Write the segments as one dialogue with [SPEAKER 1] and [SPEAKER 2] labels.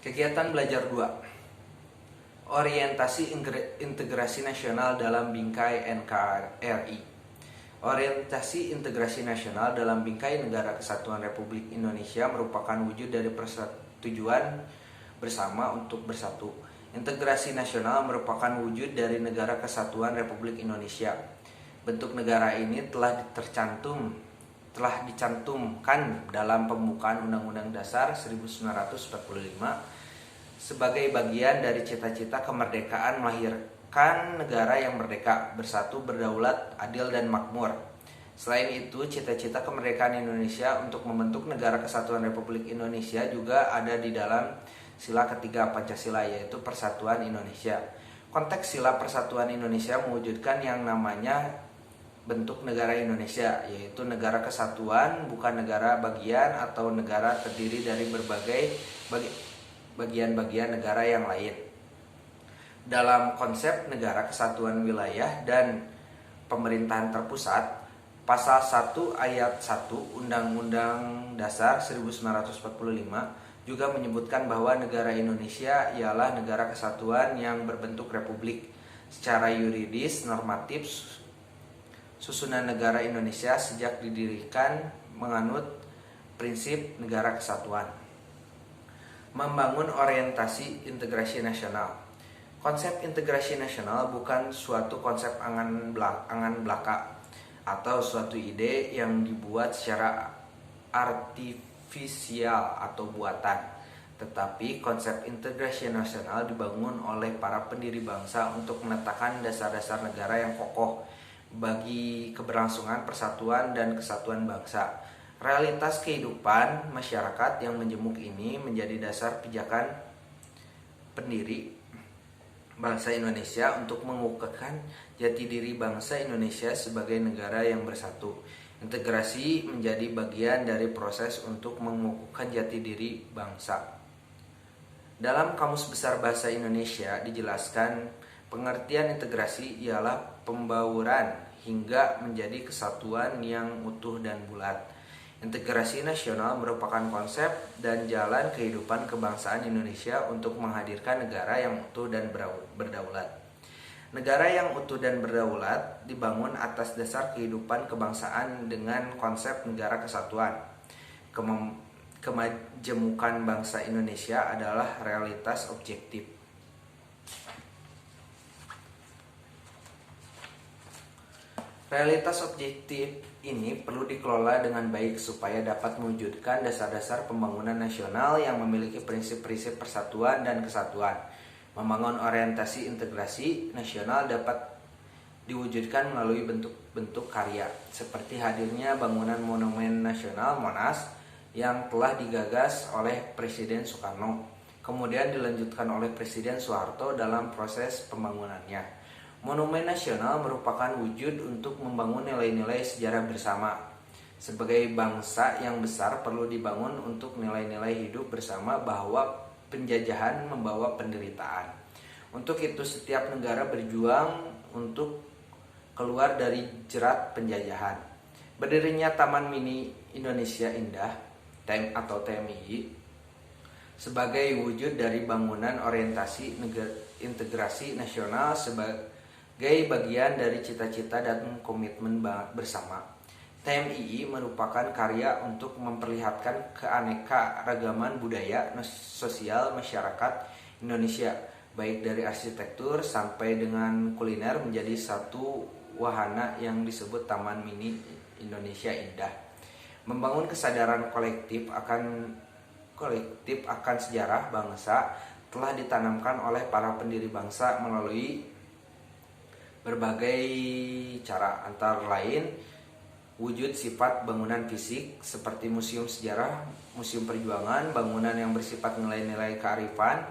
[SPEAKER 1] Kegiatan belajar 2. Orientasi integrasi nasional dalam bingkai NKRI. Orientasi integrasi nasional dalam bingkai Negara Kesatuan Republik Indonesia merupakan wujud dari persetujuan bersama untuk bersatu. Integrasi nasional merupakan wujud dari Negara Kesatuan Republik Indonesia. Bentuk negara ini telah dicantumkan dalam pembukaan Undang-Undang Dasar 1945 sebagai bagian dari cita-cita kemerdekaan melahirkan negara yang merdeka, bersatu, berdaulat, adil, dan makmur. Selain itu, cita-cita kemerdekaan Indonesia untuk membentuk Negara Kesatuan Republik Indonesia juga ada di dalam sila ketiga Pancasila, yaitu Persatuan Indonesia. Konteks sila Persatuan Indonesia mewujudkan yang namanya bentuk negara Indonesia, yaitu negara kesatuan, bukan negara bagian atau negara terdiri dari berbagai bagian-bagian negara yang lain. Dalam konsep negara kesatuan wilayah dan pemerintahan terpusat, pasal 1 ayat 1 Undang-Undang Dasar 1945 juga menyebutkan bahwa negara Indonesia ialah negara kesatuan yang berbentuk republik. Secara yuridis normatif, susunan negara Indonesia sejak didirikan menganut prinsip negara kesatuan. Membangun orientasi integrasi nasional. Konsep integrasi nasional bukan suatu konsep angan belaka atau suatu ide yang dibuat secara artifisial atau buatan, tetapi konsep integrasi nasional dibangun oleh para pendiri bangsa untuk menetapkan dasar-dasar negara yang kokoh bagi keberlangsungan persatuan dan kesatuan bangsa. Realitas kehidupan masyarakat yang menjemuk ini menjadi dasar pijakan pendiri bangsa Indonesia untuk mengukuhkan jati diri bangsa Indonesia sebagai negara yang bersatu. Integrasi menjadi bagian dari proses untuk mengukuhkan jati diri bangsa. Dalam Kamus Besar Bahasa Indonesia dijelaskan pengertian integrasi ialah pembauran hingga menjadi kesatuan yang utuh dan bulat. Integrasi nasional merupakan konsep dan jalan kehidupan kebangsaan Indonesia untuk menghadirkan negara yang utuh dan berdaulat. Negara yang utuh dan berdaulat dibangun atas dasar kehidupan kebangsaan dengan konsep negara kesatuan. Kemajemukan bangsa Indonesia adalah realitas objektif. Realitas objektif ini perlu dikelola dengan baik supaya dapat mewujudkan dasar-dasar pembangunan nasional yang memiliki prinsip-prinsip persatuan dan kesatuan. Membangun orientasi integrasi nasional dapat diwujudkan melalui bentuk-bentuk karya, seperti hadirnya bangunan Monumen Nasional Monas yang telah digagas oleh Presiden Soekarno, kemudian dilanjutkan oleh Presiden Soeharto dalam proses pembangunannya. Monumen Nasional merupakan wujud untuk membangun nilai-nilai sejarah bersama. Sebagai bangsa yang besar perlu dibangun untuk nilai-nilai hidup bersama bahwa penjajahan membawa penderitaan. Untuk itu setiap negara berjuang untuk keluar dari jerat penjajahan. Berdirinya Taman Mini Indonesia Indah atau TMI sebagai wujud dari bangunan orientasi integrasi nasional sebagai bagian dari cita-cita dan komitmen bersama. TMII merupakan karya untuk memperlihatkan keanekaragaman budaya sosial masyarakat Indonesia, baik dari arsitektur sampai dengan kuliner menjadi satu wahana yang disebut Taman Mini Indonesia Indah. Membangun kesadaran kolektif akan sejarah bangsa telah ditanamkan oleh para pendiri bangsa melalui berbagai cara, antara lain wujud sifat bangunan fisik seperti museum sejarah, museum perjuangan, bangunan yang bersifat nilai-nilai kearifan,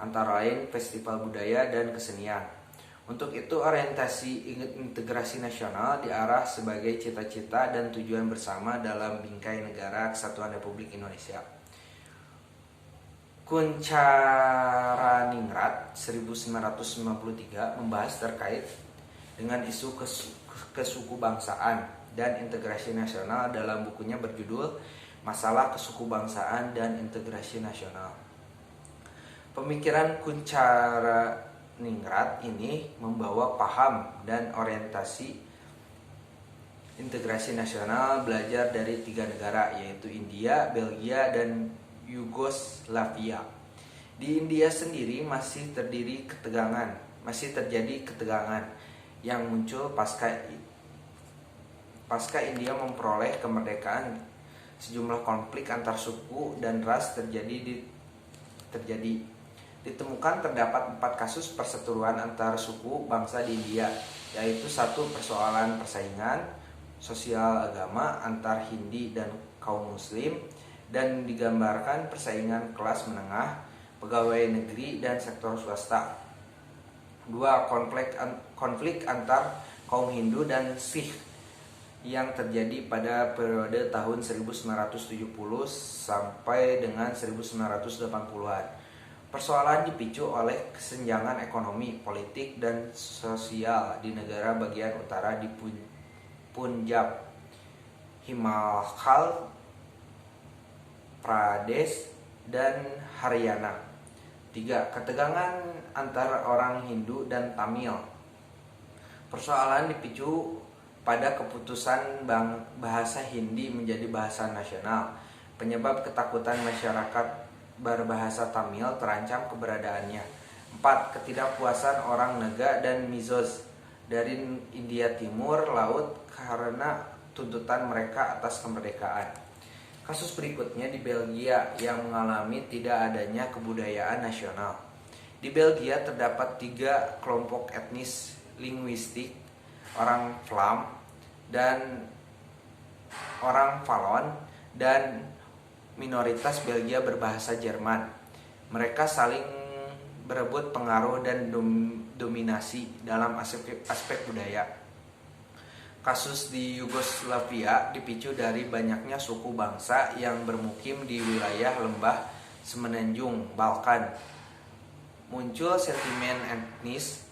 [SPEAKER 1] antara lain festival budaya dan kesenian. Untuk itu orientasi integrasi nasional diarah sebagai cita-cita dan tujuan bersama dalam bingkai Negara Kesatuan Republik Indonesia. Kuncaraningrat 1953 membahas terkait dengan isu kesukubangsaan dan integrasi nasional dalam bukunya berjudul Masalah Kesukubangsaan dan Integrasi Nasional. Pemikiran Kuncharaningrat ini membawa paham dan orientasi integrasi nasional belajar dari 3 negara, yaitu India, Belgia, dan Yugoslavia. Di India sendiri masih terjadi ketegangan yang muncul pasca India memperoleh kemerdekaan. Sejumlah konflik antar suku dan ras terjadi. Ditemukan terdapat 4 kasus perseteruan antar suku bangsa di India, yaitu 1 persoalan persaingan sosial agama antar Hindi dan kaum muslim, dan digambarkan persaingan kelas menengah, pegawai negeri, dan sektor swasta. 2 konflik antar kaum Hindu dan Sikh yang terjadi pada periode tahun 1970 sampai dengan 1980-an. Persoalan dipicu oleh kesenjangan ekonomi, politik, dan sosial di negara bagian utara di Punjab, Himachal Pradesh, dan Haryana. 3. Ketegangan antara orang Hindu dan Tamil. Persoalan dipicu pada keputusan bahasa Hindi menjadi bahasa nasional. Penyebab ketakutan masyarakat berbahasa Tamil terancam keberadaannya. 4. Ketidakpuasan orang Naga dan Mizos dari India Timur Laut karena tuntutan mereka atas kemerdekaan. Kasus berikutnya di Belgia yang mengalami tidak adanya kebudayaan nasional. Di Belgia terdapat 3 kelompok etnis linguistik, orang Flam dan orang Valon, dan minoritas Belgia berbahasa Jerman. Mereka saling berebut pengaruh dan dominasi dalam aspek budaya. Kasus di Yugoslavia dipicu dari banyaknya suku bangsa yang bermukim di wilayah lembah semenanjung Balkan. Muncul sentimen etnis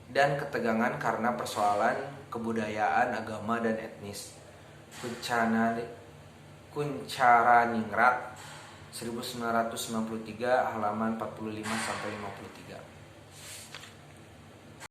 [SPEAKER 1] dan ketegangan karena persoalan kebudayaan, agama, dan etnis. Kuncharaningrat 1993 halaman 45-53.